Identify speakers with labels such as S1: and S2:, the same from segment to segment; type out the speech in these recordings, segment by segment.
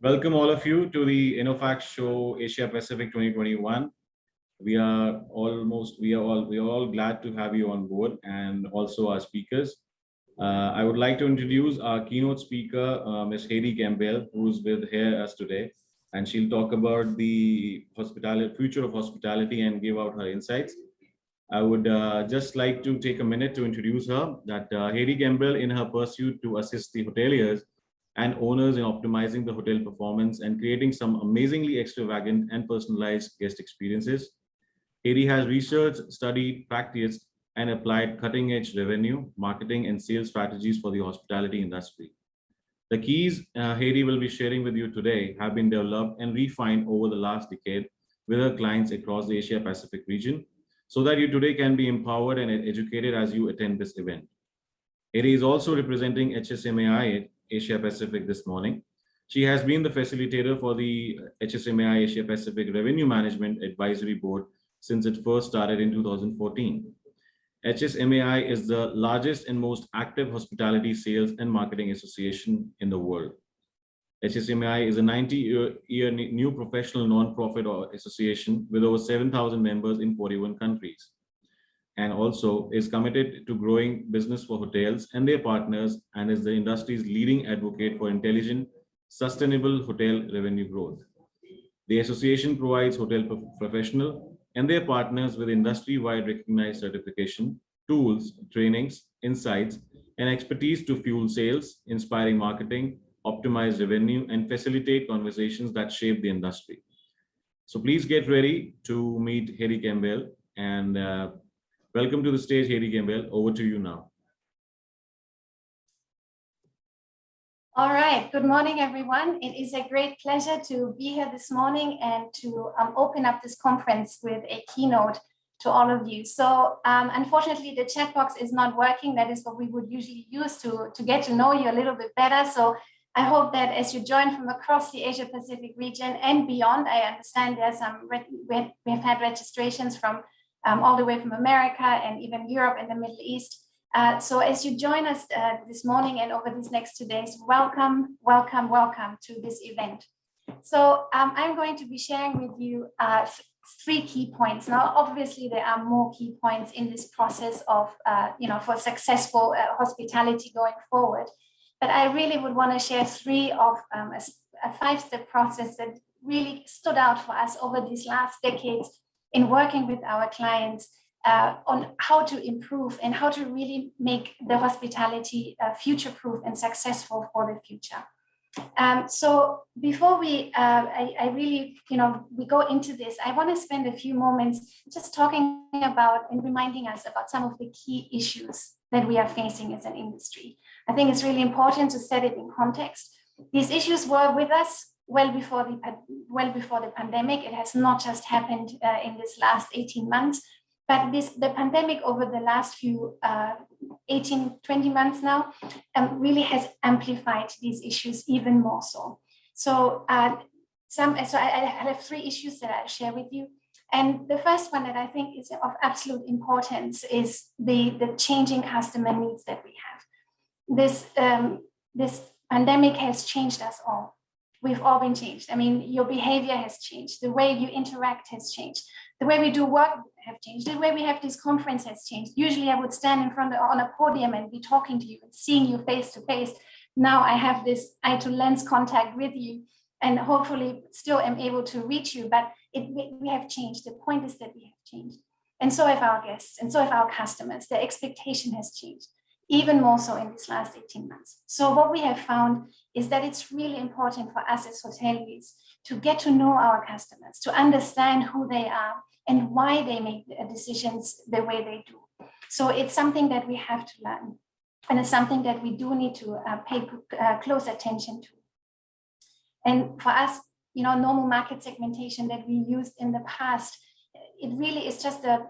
S1: Welcome all of you to the InnoFact Show Asia Pacific 2021. We are all glad to have you on board and also our speakers. I would like to introduce our keynote speaker, Ms. Heidi Gempel, who's with here us today, and she'll talk about the future of hospitality and give out her insights. I would just like to take a minute to introduce her. That Heidi Gempel, in her pursuit to assist the hoteliers and owners in optimizing the hotel performance and creating some amazingly extravagant and personalized guest experiences. Heidi has researched, studied, practiced, and applied cutting-edge revenue, marketing, and sales strategies for the hospitality industry. The keys Heidi will be sharing with you today have been developed and refined over the last decade with her clients across the Asia Pacific region, so that you today can be empowered and educated as you attend this event. Heidi is also representing HSMAI Asia Pacific this morning. She has been the facilitator for the HSMAI Asia Pacific Revenue Management Advisory Board since it first started in 2014. HSMAI is the largest and most active hospitality sales and marketing association in the world. HSMAI is a 90-year new professional non-profit association with over 7,000 members in 41 countries, and also is committed to growing business for hotels and their partners, and is the industry's leading advocate for intelligent, sustainable hotel revenue growth. The association provides hotel professionals and their partners with industry-wide recognized certification, tools, trainings, insights, and expertise to fuel sales, inspiring marketing, optimize revenue, and facilitate conversations that shape the industry. So please get ready to meet Heidi Gempel, and welcome to the stage, Heidi Gempel. Over to you now.
S2: All right, good morning, everyone. It is a great pleasure to be here this morning and to open up this conference with a keynote to all of you. So unfortunately, the chat box is not working. That is what we would usually use to get to know you a little bit better. So I hope that as you join from across the Asia Pacific region and beyond, I understand there's we've had registrations from all the way from America and even Europe and the Middle East. So as you join us this morning and over these next 2 days, welcome, welcome, welcome to this event. So I'm going to be sharing with you 3 key points. Now, obviously, there are more key points in this process of, for successful hospitality going forward. But I really would want to share 3 of a 5-step process that really stood out for us over these last decades in working with our clients on how to improve and how to really make the hospitality future-proof and successful for the future. So before we go into this, I want to spend a few moments just talking about and reminding us about some of the key issues that we are facing as an industry. I think it's really important to set it in context. These issues were with us well before the pandemic. It has not just happened in this last 18 months, but the pandemic over the last few 18, 20 months now really has amplified these issues even more so. So I have 3 issues that I'll share with you. And the first one that I think is of absolute importance is the changing customer needs that we have. This pandemic has changed us all. We've all been changed. I mean, your behavior has changed. The way you interact has changed. The way we do work have changed. The way we have this conference has changed. Usually I would stand in front on a podium and be talking to you and seeing you face to face. Now I have this eye to lens contact with you and hopefully still am able to reach you, but we have changed. The point is that we have changed. And so have our guests and so have our customers. Their expectation has changed, even more so in these last 18 months. So what we have found is that it's really important for us as hoteliers to get to know our customers, to understand who they are and why they make decisions the way they do. So it's something that we have to learn. And it's something that we do need to pay close attention to. And for us, normal market segmentation that we used in the past, it really is just a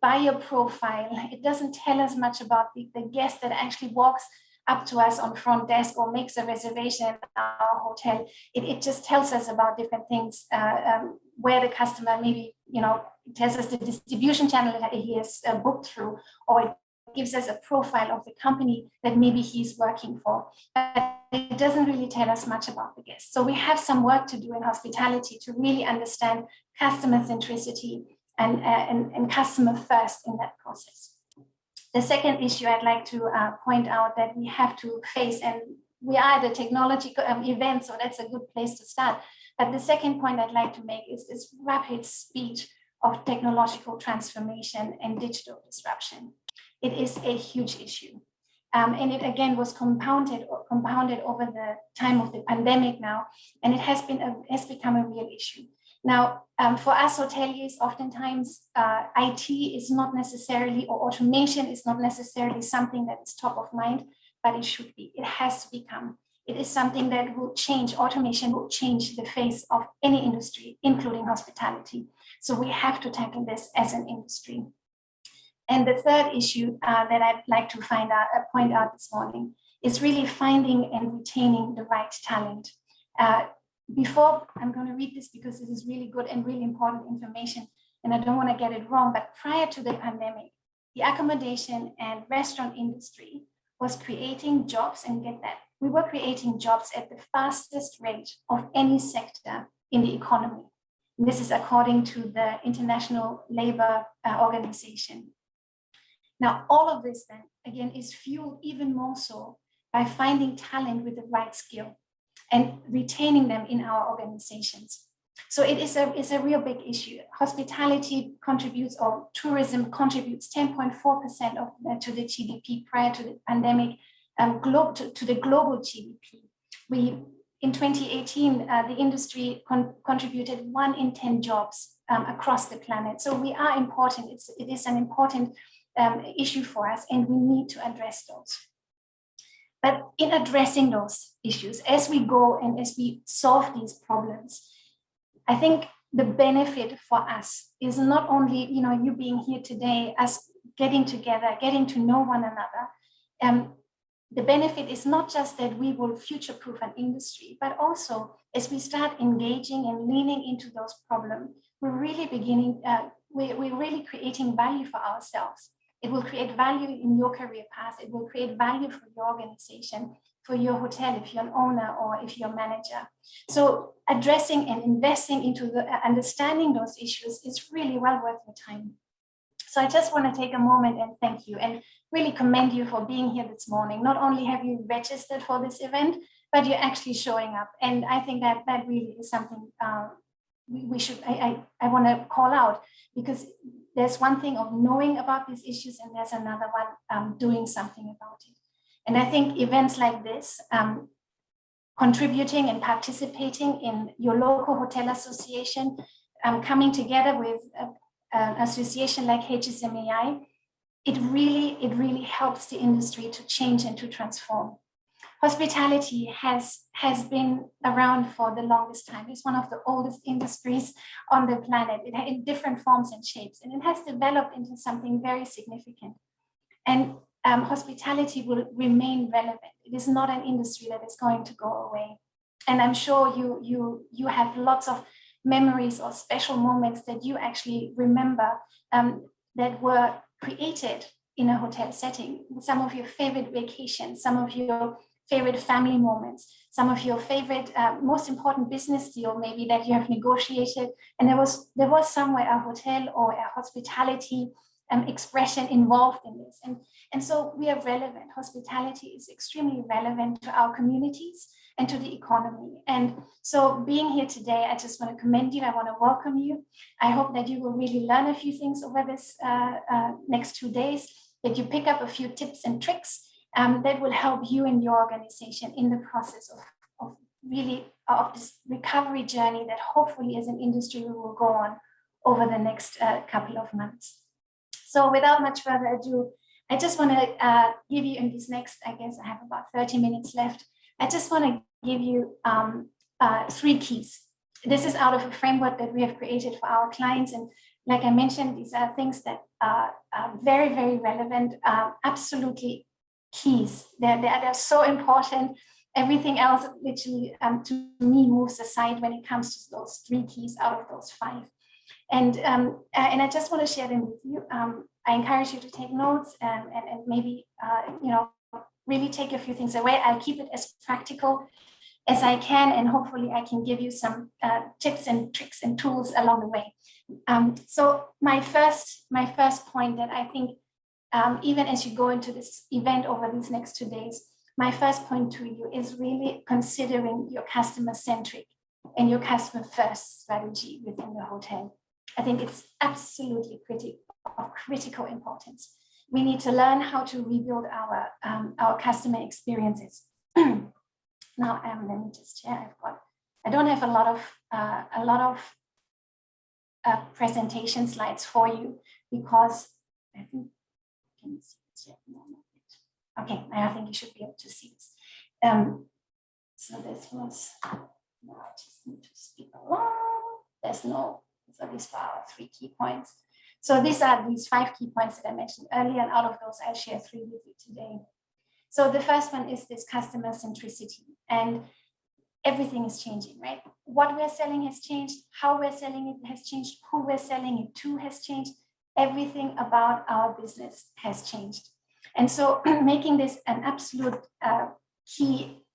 S2: buyer profile. It doesn't tell us much about the guest that actually walks up to us on front desk or makes a reservation at our hotel. It just tells us about different things, where the customer maybe, tells us the distribution channel that he has booked through, or it gives us a profile of the company that maybe he's working for. But it doesn't really tell us much about the guest. So we have some work to do in hospitality to really understand customer centricity and customer first in that process. The second issue I'd like to point out that we have to face, and we are at a technology event, so that's a good place to start. But the second point I'd like to make is this rapid speed of technological transformation and digital disruption. It is a huge issue. And it again was compounded over the time of the pandemic now, and it has become a real issue. Now, for us hoteliers, oftentimes IT is not necessarily, or automation is not necessarily something that is top of mind, but it should be. It has to become. It is something that will change. Automation will change the face of any industry, including hospitality. So we have to tackle this as an industry. And the third issue that I'd like to point out this morning is really finding and retaining the right talent. Before, I'm going to read this because this is really good and really important information, and I don't want to get it wrong, but prior to the pandemic, the accommodation and restaurant industry was creating jobs, and get that, we were creating jobs at the fastest rate of any sector in the economy. And this is according to the International Labor Organization. Now, all of this then, again, is fueled even more so by finding talent with the right skill and retaining them in our organizations. So it is a real big issue. Hospitality contributes, or tourism contributes 10.4% to the GDP prior to the pandemic, to the global GDP. In 2018, the industry contributed 1 in 10 jobs across the planet. So we are important. It is an important issue for us, and we need to address those. But in addressing those issues, as we go and as we solve these problems, I think the benefit for us is not only, you being here today, us getting together, getting to know one another. The benefit is not just that we will future-proof an industry, but also as we start engaging and leaning into those problems, we're really we're really creating value for ourselves. It will create value in your career path. It will create value for your organization, for your hotel, if you're an owner or if you're a manager. So addressing and investing into understanding those issues is really well worth your time. So I just want to take a moment and thank you and really commend you for being here this morning. Not only have you registered for this event, but you're actually showing up. And I think that really is something we should, I want to call out, because there's one thing of knowing about these issues and there's another one doing something about it. And I think events like this, contributing and participating in your local hotel association, coming together with an association like HSMAI, it really helps the industry to change and to transform. Hospitality has been around for the longest time. It's one of the oldest industries on the planet. It in different forms and shapes, and it has developed into something very significant. And hospitality will remain relevant. It is not an industry that is going to go away. And I'm sure you have lots of memories or special moments that you actually remember that were created in a hotel setting. Some of your favorite vacations, some of your favorite family moments, some of your favorite, most important business deal maybe that you have negotiated, and there was somewhere a hotel or a hospitality expression involved in this. And so we are relevant. Hospitality is extremely relevant to our communities and to the economy. And so being here today, I just want to commend you. I want to welcome you. I hope that you will really learn a few things over this next 2 days, that you pick up a few tips and tricks that will help you and your organization in the process of this recovery journey that hopefully as an industry we will go on over the next couple of months. So without much further ado, I just want to give you in this next, I guess I have about 30 minutes left. I just want to give you 3 keys. This is out of a framework that we have created for our clients. And like I mentioned, these are things that are very, very relevant, absolutely keys. They're so important. Everything else literally to me moves aside when it comes to those 3 keys out of those 5. And I just want to share them with you. I encourage you to take notes and maybe, really take a few things away. I'll keep it as practical as I can, and hopefully I can give you some tips and tricks and tools along the way. So my first point that I think, even as you go into this event over these next 2 days, my first point to you is really considering your customer-centric and your customer-first strategy within the hotel. I think it's absolutely of critical importance. We need to learn how to rebuild our customer experiences. Now, let me just share. I don't have a lot of presentation slides for you because I think can you see it? Okay, I think you should be able to see this. So this was. No, I just need to speak along. So these are our 3 key points. So these are these 5 key points that I mentioned earlier, and out of those, I'll share 3 with you today. So the first one is this customer centricity, and everything is changing, right? What we're selling has changed, how we're selling it has changed, who we're selling it to has changed. Everything about our business has changed. And so making this an absolute key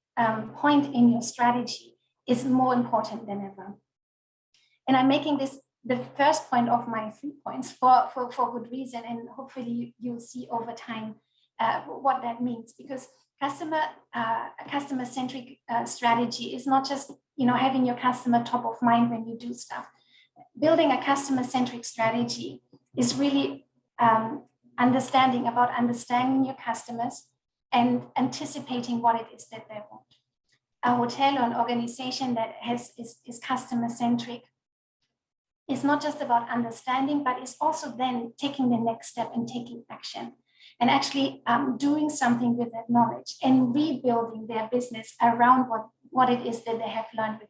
S2: point in your strategy is more important than ever. And I'm making this the first point of my 3 points for good reason, and hopefully you'll see over time what that means, because customer-centric strategy is not just having your customer top of mind when you do stuff. Building a customer-centric strategy is really understanding your customers and anticipating what it is that they want. A hotel or an organization that is customer-centric is not just about understanding, but is also then taking the next step and taking action, and actually doing something with that knowledge and rebuilding their business around what it is that they have learned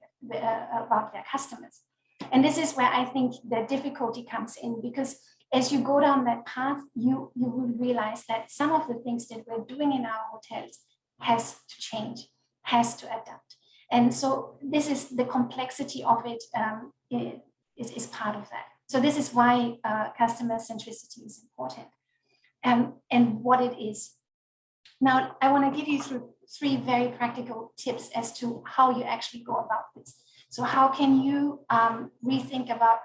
S2: about their customers. And this is where I think the difficulty comes in, because as you go down that path, you will realize that some of the things that we're doing in our hotels has to change, has to adapt. And so this is the complexity of it, is part of that. So this is why customer centricity is important, and what it is. Now, I want to give you 3 very practical tips as to how you actually go about this. So how can you rethink about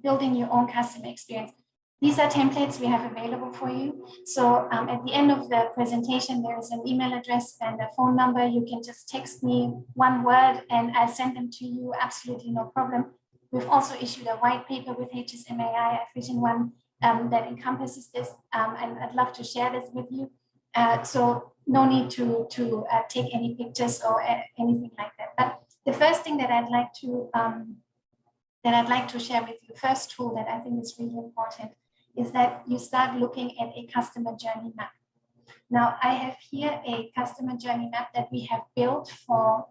S2: building your own customer experience? These are templates we have available for you. So at the end of the presentation, there is an email address and a phone number. You can just text me 1 word and I'll send them to you, absolutely no problem. We've also issued a white paper with HSMAI. I've written one that encompasses this, and I'd love to share this with you. So no need to take any pictures or anything like that. But the first thing that I'd like to share with you, first tool that I think is really important, is that you start looking at a customer journey map. Now, I have here a customer journey map that we have built for.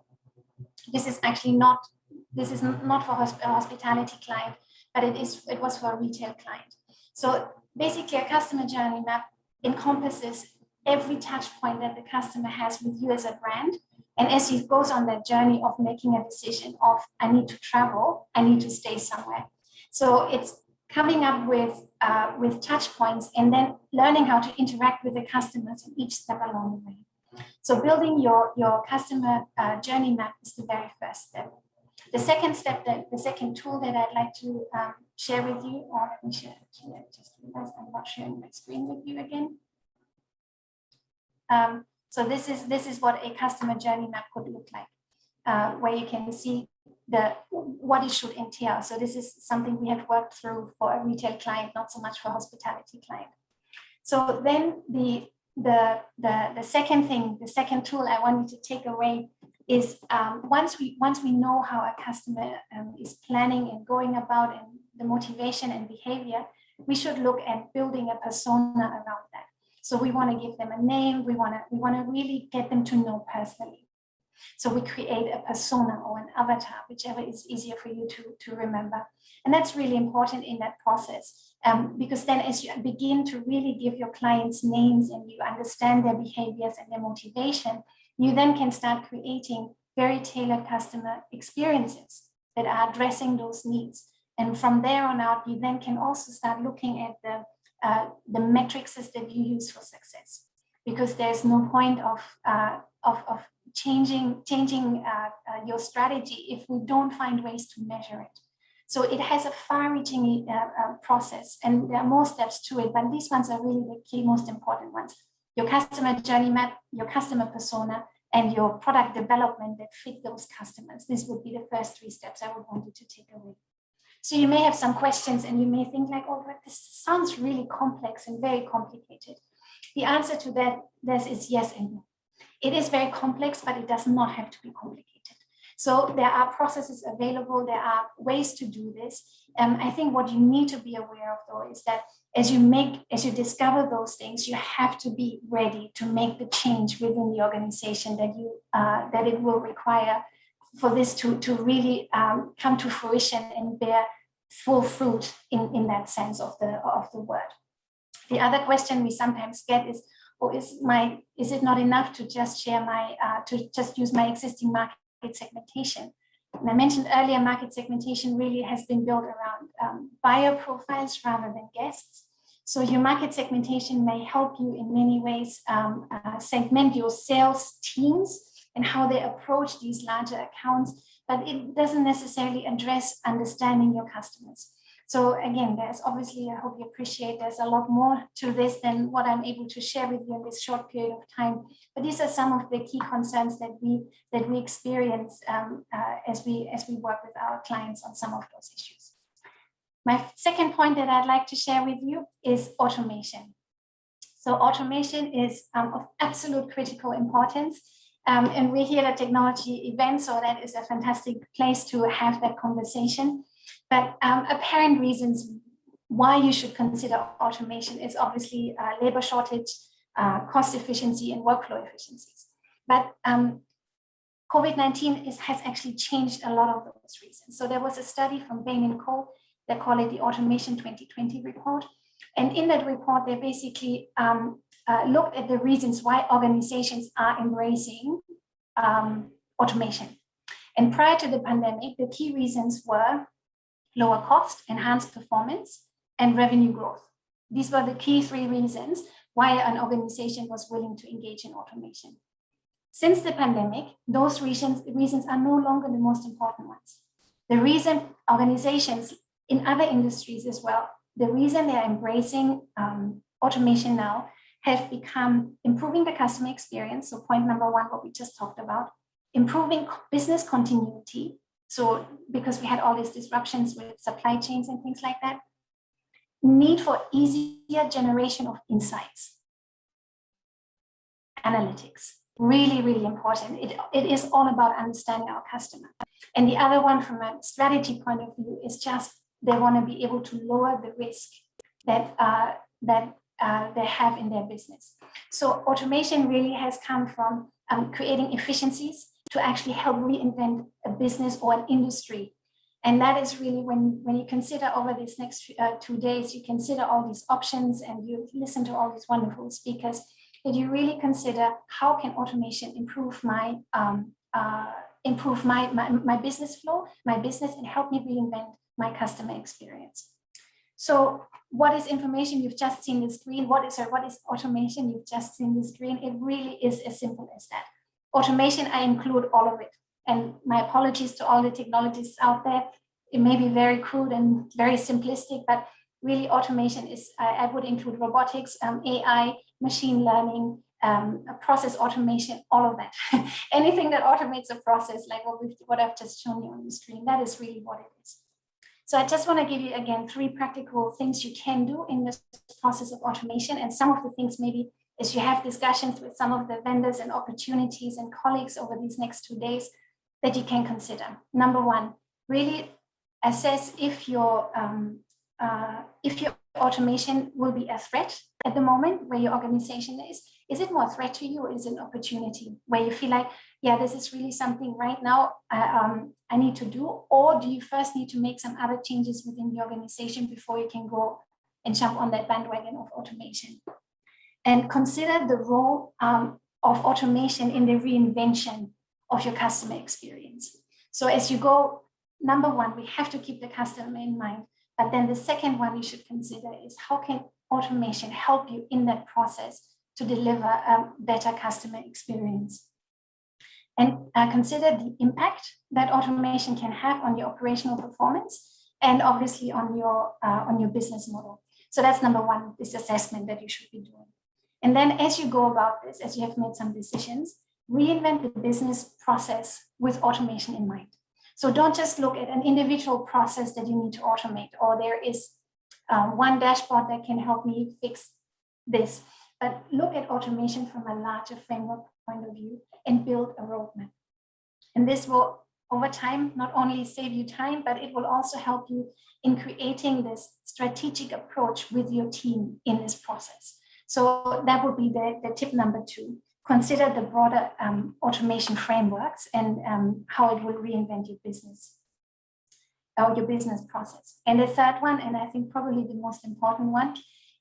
S2: This is not for a hospitality client, but it was for a retail client. So basically, a customer journey map encompasses every touch point that the customer has with you as a brand. And as he goes on that journey of making a decision of, I need to travel, I need to stay somewhere. So it's coming up with touch points and then learning how to interact with the customers in each step along the way. So building your customer journey map is the very first step. The second step, the second tool that I'd like to share with you, or let me share, I just realized I'm not sharing my screen with you again. So this is what a customer journey map could look like, where you can see what it should entail. So this is something we have worked through for a retail client, not so much for a hospitality client. So then the second thing, the second tool I want you to take away is once we know how a customer is planning and going about, and the motivation and behavior, we should look at building a persona around that. So we want to give them a name. We want to really get them to know personally. So we create a persona or an avatar, whichever is easier for you to remember. And that's really important in that process, because then as you begin to really give your clients names and you understand their behaviors and their motivation, you then can start creating very tailored customer experiences that are addressing those needs. And from there on out, you then can also start looking at the metrics that you use for success, because there's no point of changing your strategy if we don't find ways to measure it. So it has a far-reaching process, and there are more steps to it, but these ones are really the key, most important ones. Your customer journey map, your customer persona, and your product development that fit those customers. This would be the first 3 steps I would want you to take away. So you may have some questions and you may think like, oh, but this sounds really complex and very complicated. The answer to that is yes and no. It is very complex, but it does not have to be complicated. So there are processes available, there are ways to do this. I think what you need to be aware of though is that as you discover those things, you have to be ready to make the change within the organization that it will require for this to really come to fruition and bear full fruit in that sense of the word. The other question we sometimes get is, is it not enough to just share to just use my existing market segmentation? And I mentioned earlier, market segmentation really has been built around buyer profiles rather than guests. So your market segmentation may help you in many ways segment your sales teams and how they approach these larger accounts, but it doesn't necessarily address understanding your customers. So again, there's obviously, I hope you appreciate, there's a lot more to this than what I'm able to share with you in this short period of time. But these are some of the key concerns that we experience as we work with our clients on some of those issues. My second point that I'd like to share with you is automation. So automation is of absolute critical importance. And we're here at technology events, so that is a fantastic place to have that conversation. But apparent reasons why you should consider automation is obviously labor shortage, cost efficiency, and workflow efficiencies. But COVID-19 has actually changed a lot of those reasons. So there was a study from Bain & Co. They call it the Automation 2020 report. And in that report, they basically looked at the reasons why organizations are embracing automation. And prior to the pandemic, the key reasons were lower cost, enhanced performance, and revenue growth. These were the key 3 reasons why an organization was willing to engage in automation. Since the pandemic, those reasons are no longer the most important ones. The reason organizations in other industries as well, the reason they're embracing automation now have become improving the customer experience. So point number 1, what we just talked about, improving business continuity. So because we had all these disruptions with supply chains and things like that, need for easier generation of insights. Analytics, really, really important. It is all about understanding our customer. And the other one from a strategy point of view is just they want to be able to lower the risk that they have in their business. So automation really has come from creating efficiencies to actually help reinvent a business or an industry. And that is really when you consider over these next 2 days, you consider all these options and you listen to all these wonderful speakers, that you really consider how can automation improve my business flow, my business, and help me reinvent my customer experience. So what is information? You've just seen the screen. What is automation? You've just seen the screen. It really is as simple as that. Automation, I include all of it. And my apologies to all the technologists out there. It may be very crude and very simplistic, but really automation is, I would include robotics, AI, machine learning, process automation, all of that. Anything that automates a process like what I've just shown you on the screen, that is really what it is. So I just want to give you, again, 3 practical things you can do in this process of automation. And some of the things maybe as you have discussions with some of the vendors and opportunities and colleagues over these next 2 days that you can consider. Number 1, really assess if your automation will be a threat at the moment where your organization is. Is it more a threat to you or is it an opportunity where you feel like, yeah, this is really something right now I need to do? Or do you first need to make some other changes within the organization before you can go and jump on that bandwagon of automation? And consider the role of automation in the reinvention of your customer experience. So as you go, number 1, we have to keep the customer in mind. But then the second one you should consider is how can automation help you in that process to deliver a better customer experience. And consider the impact that automation can have on your operational performance and obviously on your business model. So that's number one, this assessment that you should be doing. And then as you go about this, as you have made some decisions, reinvent the business process with automation in mind. So don't just look at an individual process that you need to automate, or there is one dashboard that can help me fix this, but look at automation from a larger framework point of view and build a roadmap. And this will, over time, not only save you time, but it will also help you in creating this strategic approach with your team in this process. So that would be the tip number 2. Consider the broader automation frameworks and how it will reinvent your business or your business process. And the third one, and I think probably the most important one,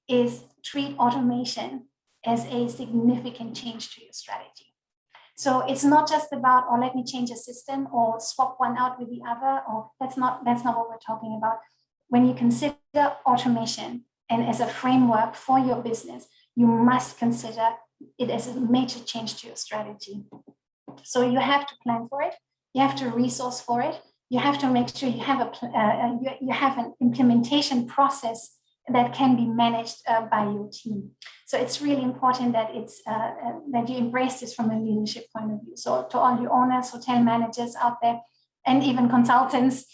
S2: is treat automation as a significant change to your strategy. So it's not just about, oh, let me change a system or swap one out with the other, or that's not what we're talking about. When you consider automation and as a framework for your business, you must consider it as a major change to your strategy. So you have to plan for it, you have to resource for it, you have to make sure you have you have an implementation process that can be managed by your team. So it's really important that that you embrace this from a leadership point of view. So to all your owners, hotel managers out there, and even consultants,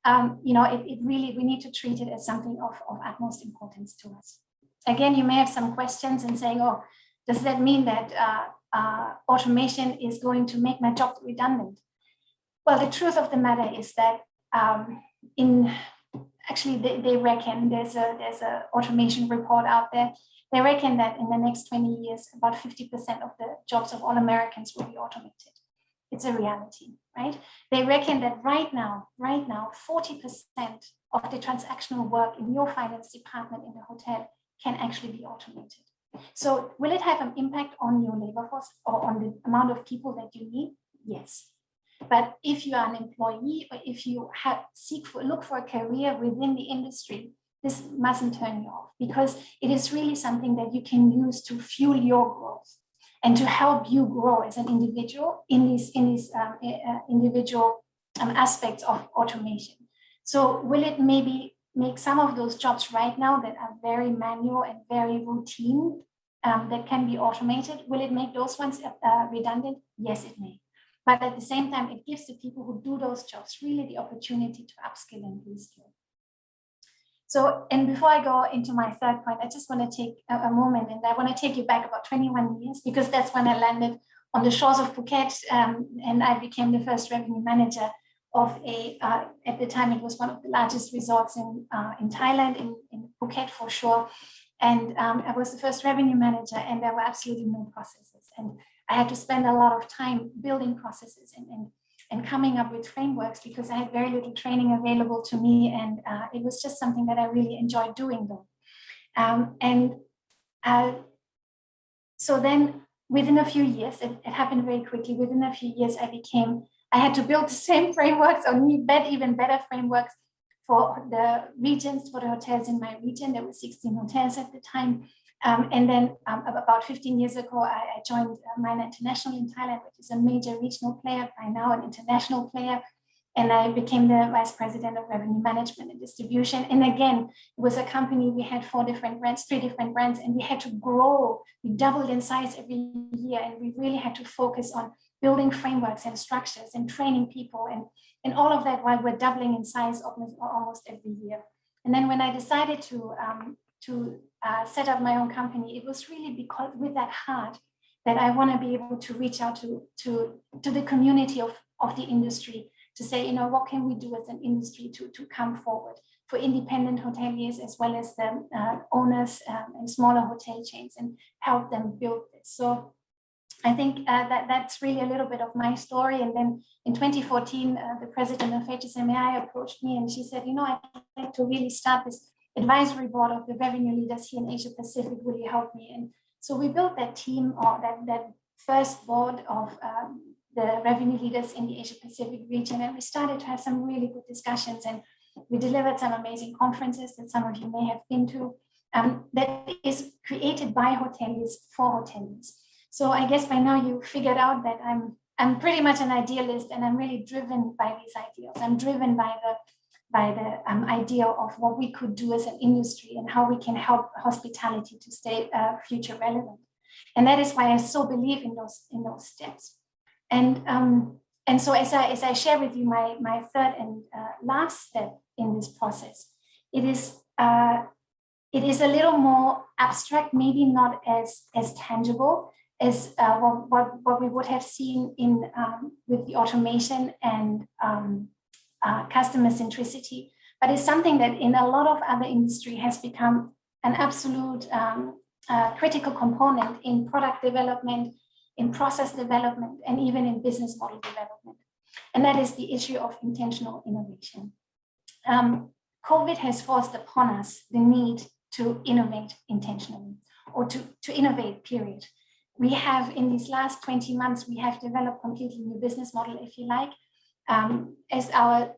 S2: it really, we need to treat it as something of utmost importance to us. Again, you may have some questions and saying, oh, does that mean that automation is going to make my job redundant? Well, the truth of the matter is that actually they reckon, there's a automation report out there. They reckon that in the next 20 years, about 50% of the jobs of all Americans will be automated. It's a reality, right? They reckon that right now, 40% of the transactional work in your finance department in the hotel can actually be automated. So will it have an impact on your labor force or on the amount of people that you need? Yes. But if you are an employee or if you look for a career within the industry, this mustn't turn you off, because it is really something that you can use to fuel your growth and to help you grow as an individual in these individual aspects of automation. So will it maybe make some of those jobs right now that are very manual and very routine that can be automated? Will it make those ones redundant? Yes, it may. But at the same time, it gives the people who do those jobs really the opportunity to upskill and reskill. So, and before I go into my third point, I just want to take a moment, and I want to take you back about 21 years, because that's when I landed on the shores of Phuket, and I became the first revenue manager of at the time, it was one of the largest resorts in Thailand, in Phuket for sure. And I was the first revenue manager, and there were absolutely no processes. And I had to spend a lot of time building processes and coming up with frameworks, because I had very little training available to me. And it was just something that I really enjoyed doing though. So then within a few years, it happened very quickly. Within a few years, I had to build the same frameworks, or even better frameworks for the regions, for the hotels in my region. There were 16 hotels at the time. And then about 15 years ago, I joined HGE International in Thailand, which is a major regional player, by now an international player. And I became the vice president of revenue management and distribution. And again, it was a company, we had 3 different brands, and we had to grow. We doubled in size every year, and we really had to focus on building frameworks and structures and training people and all of that, while we're doubling in size almost every year. And then when I decided to set up my own company, it was really because with that heart that I want to be able to reach out to the community of the industry, to say, what can we do as an industry to come forward for independent hoteliers as well as the owners and smaller hotel chains, and help them build this. So I think that's really a little bit of my story. And then in 2014, the president of HSMAI approached me, and she said, I'd like to really start this advisory board of the revenue leaders here in Asia Pacific. Will you help me? And so we built that team, or that first board of the revenue leaders in the Asia Pacific region. And we started to have some really good discussions, and we delivered some amazing conferences that some of you may have been to. that is created by hoteliers for hoteliers. So I guess by now you figured out that I'm pretty much an idealist, and I'm really driven by these ideals. I'm driven by the idea of what we could do as an industry and how we can help hospitality to stay future relevant. And that is why I so believe in those steps. And so as I share with you my third and last step in this process, it is a little more abstract, maybe not as tangible as what we would have seen in with the automation and customer centricity, but it's something that in a lot of other industry has become an absolute critical component in product development, in process development, and even in business model development. And that is the issue of intentional innovation. COVID has forced upon us the need to innovate intentionally, or to innovate, period. We have, in these last 20 months, we have developed completely new business model, if you like. As our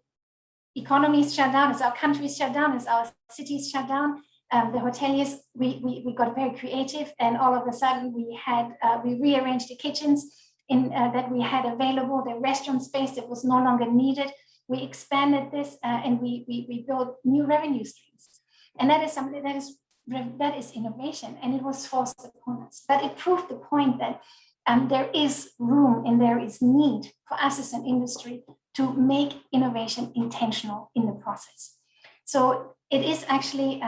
S2: economies shut down, as our countries shut down, as our cities shut down, the hoteliers, we got very creative, and all of a sudden we rearranged the kitchens that we had available, the restaurant space that was no longer needed. We expanded this and we built new revenue streams. And that is something that is innovation, and it was forced upon us. But it proved the point that there is room and there is need for us as an industry to make innovation intentional in the process. So it is actually,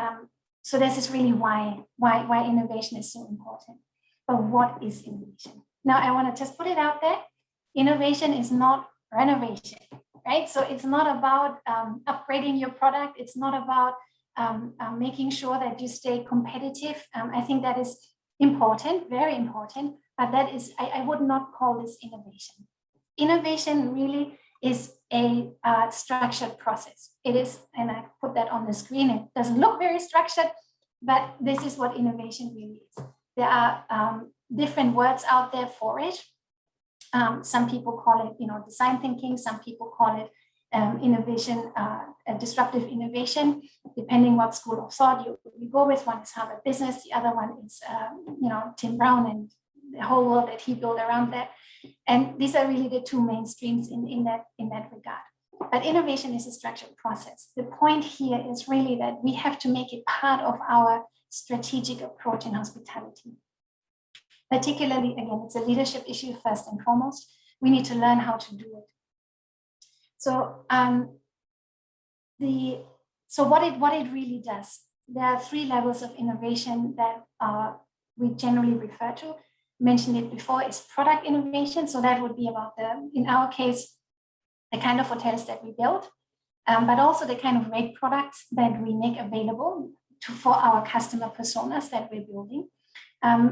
S2: so this is really why innovation is so important. But what is innovation? Now I want to just put it out there. Innovation is not renovation, right? So it's not about upgrading your product. It's not about making sure that you stay competitive. I think that is important, very important, but that is, I would not call this innovation. Innovation really is a structured process. It is, and I put that on the screen, it doesn't look very structured, but this is what innovation really is. There are different words out there for it. Some people call it, design thinking. Some people call it innovation, disruptive innovation, depending what school of thought you go with. One is Harvard Business, the other one is, Tim Brown and the whole world that he built around that. And these are really the two main streams in that regard. But innovation is a structured process. The point here is really that we have to make it part of our strategic approach in hospitality. Particularly, again, it's a leadership issue first and foremost. We need to learn how to do it. So, what it really does, there are 3 levels of innovation that we generally refer to. Mentioned it before, is product innovation. So that would be about in our case, the kind of hotels that we build, but also the kind of great products that we make available for our customer personas that we're building.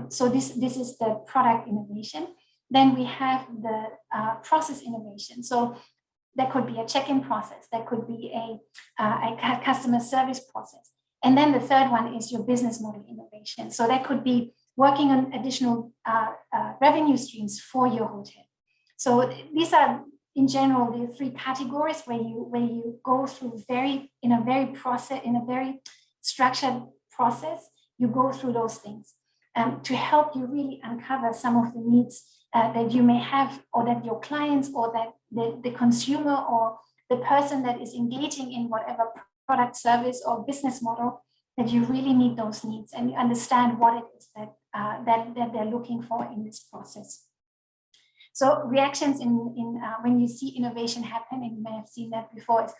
S2: So this is the product innovation. Then we have the process innovation. So that could be a check-in process. That could be a customer service process. And then the third one is your business model innovation. So that could be working on additional revenue streams for your hotel. So these are, in general, the 3 categories where you go through in a very structured process. You go through those things to help you really uncover some of the needs that you may have, or that your clients, or that the consumer, or the person that is engaging in whatever product, service, or business model, that you really meet those needs and you understand what it is that they're looking for in this process. So reactions in when you see innovation happen, and you may have seen that before, is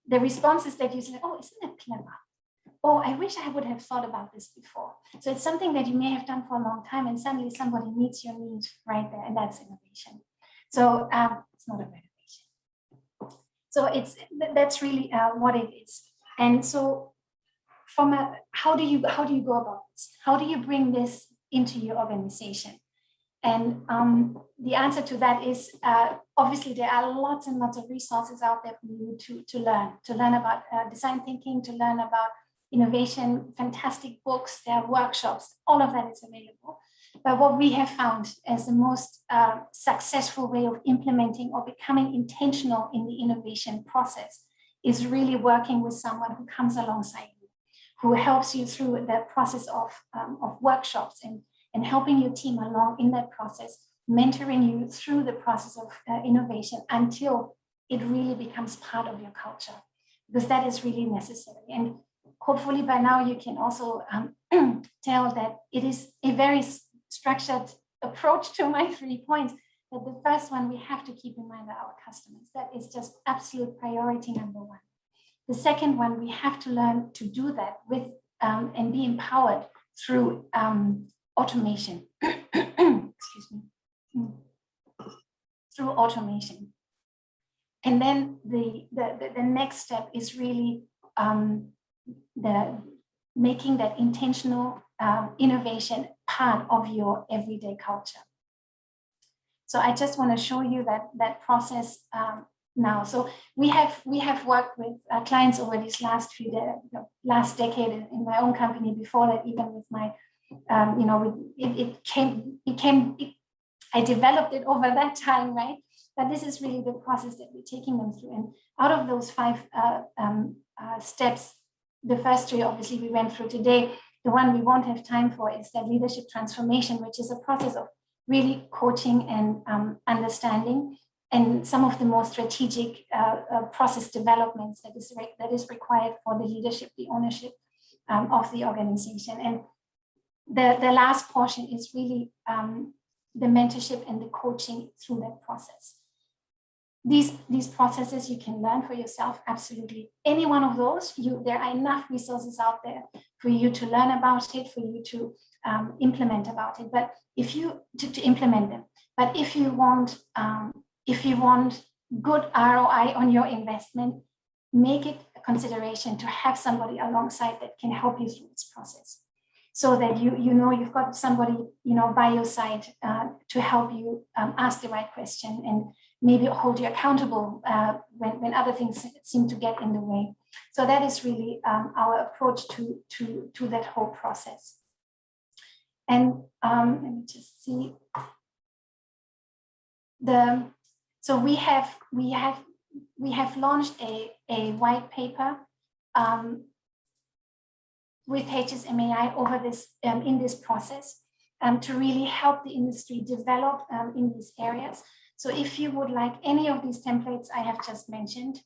S2: the responses that you say, oh, isn't that clever? Oh, I wish I would have thought about this before. So it's something that you may have done for a long time, and suddenly somebody meets your need right there, and that's innovation. So it's not a renovation. So that's really what it is. And so how do you go about this? How do you bring this into your organization? And the answer to that is obviously there are lots and lots of resources out there for you to learn about design thinking, to learn about innovation, fantastic books, there are workshops, all of that is available. But what we have found as the most successful way of implementing or becoming intentional in the innovation process is really working with someone who comes alongside you, who helps you through the process of workshops and helping your team along in that process, mentoring you through the process of innovation until it really becomes part of your culture, because that is really necessary. And hopefully by now you can also tell that it is a very structured approach to my 3 points. But the first one we have to keep in mind are our customers. That is just absolute priority number one. The second one, we have to learn to do that with and be empowered through automation. Excuse me. Through automation. And then the next step is really making that intentional innovation part of your everyday culture. So I just want to show you that process now. So we have worked with clients over these last decade in my own company. Before that, even with my, I developed it over that time, right? But this is really the process that we're taking them through. And out of those 5 steps, the first 3 obviously we went through today. The one we won't have time for is that leadership transformation, which is a process of really coaching and understanding, and some of the more strategic process developments that is required for the leadership, the ownership of the organization. And the last portion is really the mentorship and the coaching through that process. These processes you can learn for yourself, absolutely. Any one of those, there are enough resources out there for you to learn about it, for you to implement about it. But if you to implement them, but if you want good ROI on your investment, make it a consideration to have somebody alongside that can help you through this process, so that you've got somebody by your side to help you ask the right question and maybe hold you accountable when other things seem to get in the way. So that is really our approach to that whole process. And let me just see. So we have launched a white paper with HSMAI over this in this process to really help the industry develop in these areas. So if you would like any of these templates I have just mentioned,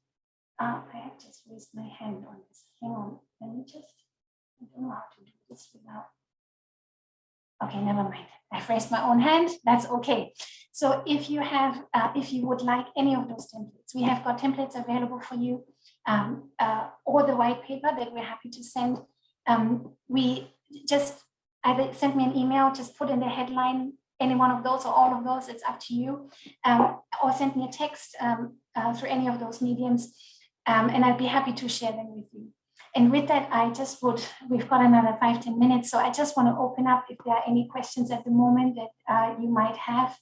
S2: I have just raised my hand on this. Hang on, let me just, I don't know how to do this without. Okay, never mind. I've raised my own hand. That's okay. So if you have, if you would like any of those templates, we have got templates available for you, or the white paper that we're happy to send. We just either send me an email, just put in the headline, any one of those or all of those, it's up to you, or send me a text through any of those mediums, and I'd be happy to share them with you. And with that, we've got another 5-10 minutes, so I just want to open up if there are any questions at the moment that you might have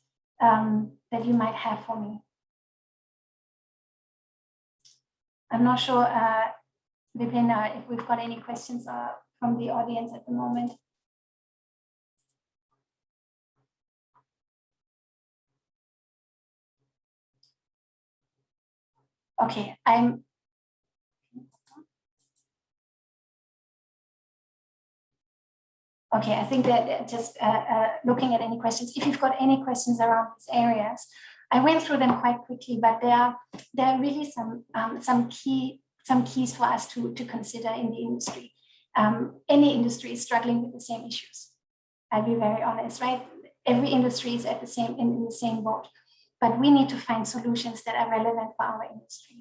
S2: for me. I'm not sure, Vipin, if we've got any questions from the audience at the moment. Okay, I think that just looking at any questions, if you've got any questions around these areas, I went through them quite quickly, but there are really some keys for us to consider in the industry. Any industry is struggling with the same issues. I'll be very honest, right? Every industry is in the same boat, but we need to find solutions that are relevant for our industry.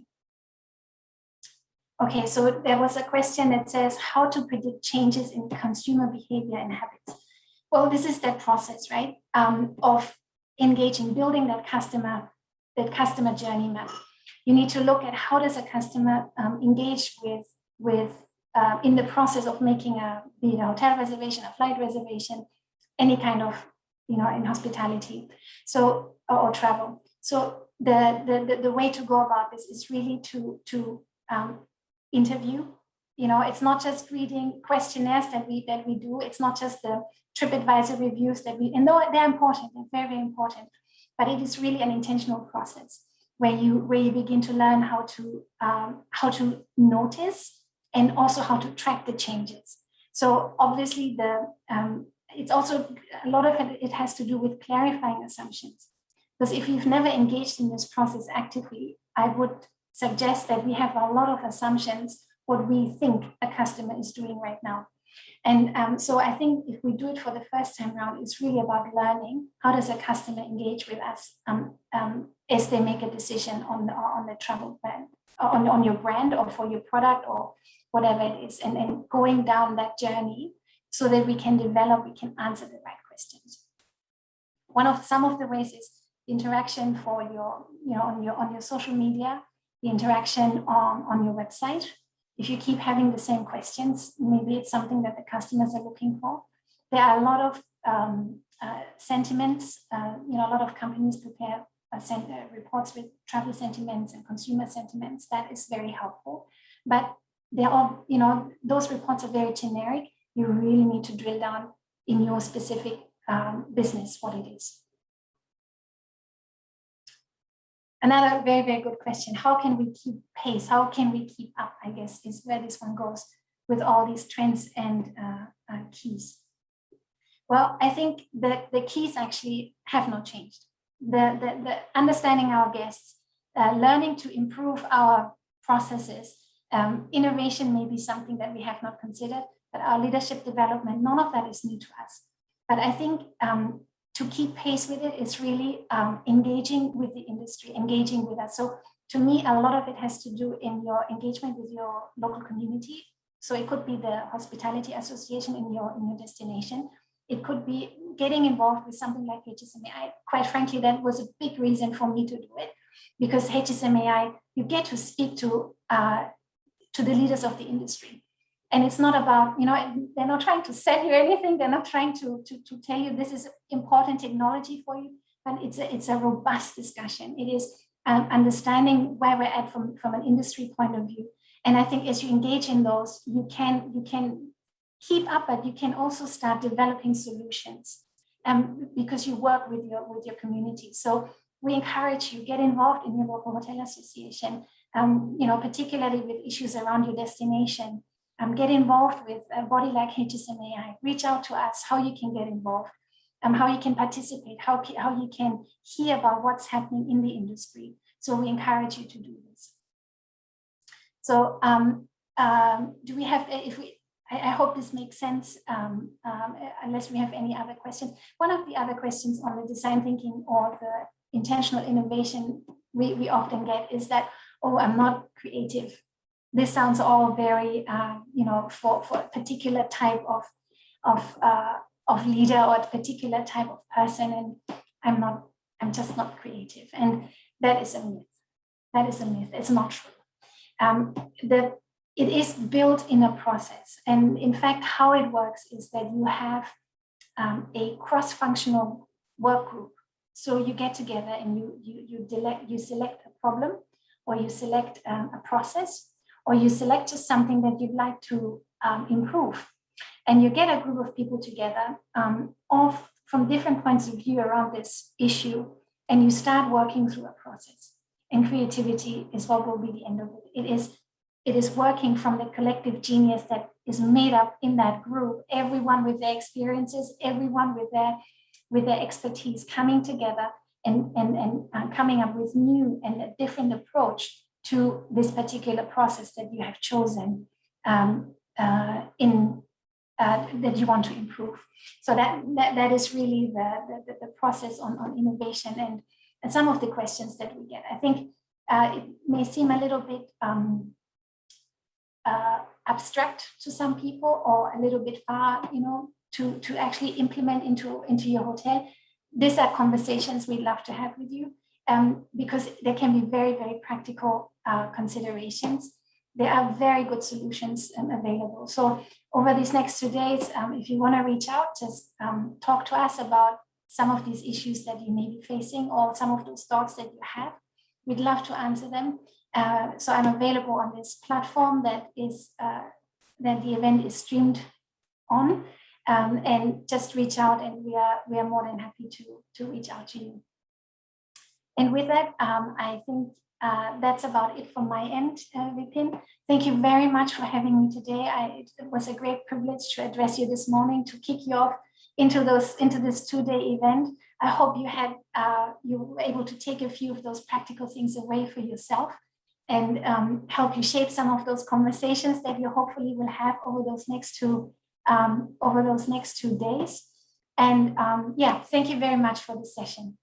S2: Okay, so there was a question that says how to predict changes in consumer behavior and habits. Well, this is that process, right? Of engaging, building that customer journey map. You need to look at how does a customer engage with in the process of making a hotel reservation, a flight reservation, any kind of in hospitality, so or travel. So the way to go about this is really to interview. It's not just reading questionnaires that we do. It's not just the TripAdvisor reviews that and though they're important, they're very, very important, but it is really an intentional process where you begin to learn how to notice and also how to track the changes. So obviously it's also a lot of it has to do with clarifying assumptions. Because if you've never engaged in this process actively, I would suggest that we have a lot of assumptions what we think a customer is doing right now. And so I think if we do it for the first time around, it's really about learning how does a customer engage with us as they make a decision on the travel brand, on your brand or for your product or whatever it is, and going down that journey so that we can answer the right questions. Some of the ways is interaction for on your social media, the interaction on your website. If you keep having the same questions, maybe it's something that the customers are looking for. There are a lot of sentiments. A lot of companies prepare reports with travel sentiments and consumer sentiments. That is very helpful. But they're all, those reports are very generic. You really need to drill down in your specific business what it is. Another very, very good question. How can we keep pace? How can we keep up, I guess, is where this one goes with all these trends and keys. Well, I think that the keys actually have not changed. The understanding our guests, learning to improve our processes, innovation may be something that we have not considered, but our leadership development, none of that is new to us. But I think to keep pace with it is really engaging with the industry, engaging with us. So to me, a lot of it has to do in your engagement with your local community. So it could be the hospitality association in your destination. It could be getting involved with something like HSMAI. Quite frankly, that was a big reason for me to do it, because HSMAI, you get to speak to the leaders of the industry. And it's not about, they're not trying to sell you anything. They're not trying to tell you this is important technology for you, but it's a robust discussion. It is understanding where we're at from an industry point of view. And I think as you engage in those, you can keep up, but you can also start developing solutions because you work with your community. So we encourage you, get involved in your local hotel association, particularly with issues around your destination. Get involved with a body like HSMAI. Reach out to us how you can get involved, how you can participate, how you can hear about what's happening in the industry. So we encourage you to do this. So do we have, I hope this makes sense, unless we have any other questions. One of the other questions on the design thinking or the intentional innovation we often get is that, oh, I'm not creative. This sounds all very, for a particular type of leader or a particular type of person, and I'm just not creative. And that is a myth. That is a myth. It's not true. It is built in a process. And in fact, how it works is that you have a cross-functional work group. So you get together and you select a problem, or you select a process, or you select just something that you'd like to improve. And you get a group of people together from different points of view around this issue, and you start working through a process. And creativity is what will be the end of it. It is working from the collective genius that is made up in that group, everyone with their experiences, everyone with their expertise coming together and coming up with new and a different approach to this particular process that you have chosen that you want to improve. So that is really the process on innovation and some of the questions that we get. I think it may seem a little bit abstract to some people, or a little bit far, to actually implement into your hotel. These are conversations we'd love to have with you. Because there can be very, very practical considerations. There are very good solutions available. So over these next 2 days, if you want to reach out, just talk to us about some of these issues that you may be facing, or some of those thoughts that you have. We'd love to answer them. So I'm available on this platform that the event is streamed on, and just reach out, and we are more than happy to reach out to you. And with that, I think that's about it from my end, Vipin. Thank you very much for having me today. It was a great privilege to address you this morning, to kick you off into this 2-day event. I hope you were able to take a few of those practical things away for yourself and help you shape some of those conversations that you hopefully will have over those next 2 days. And yeah, thank you very much for this session.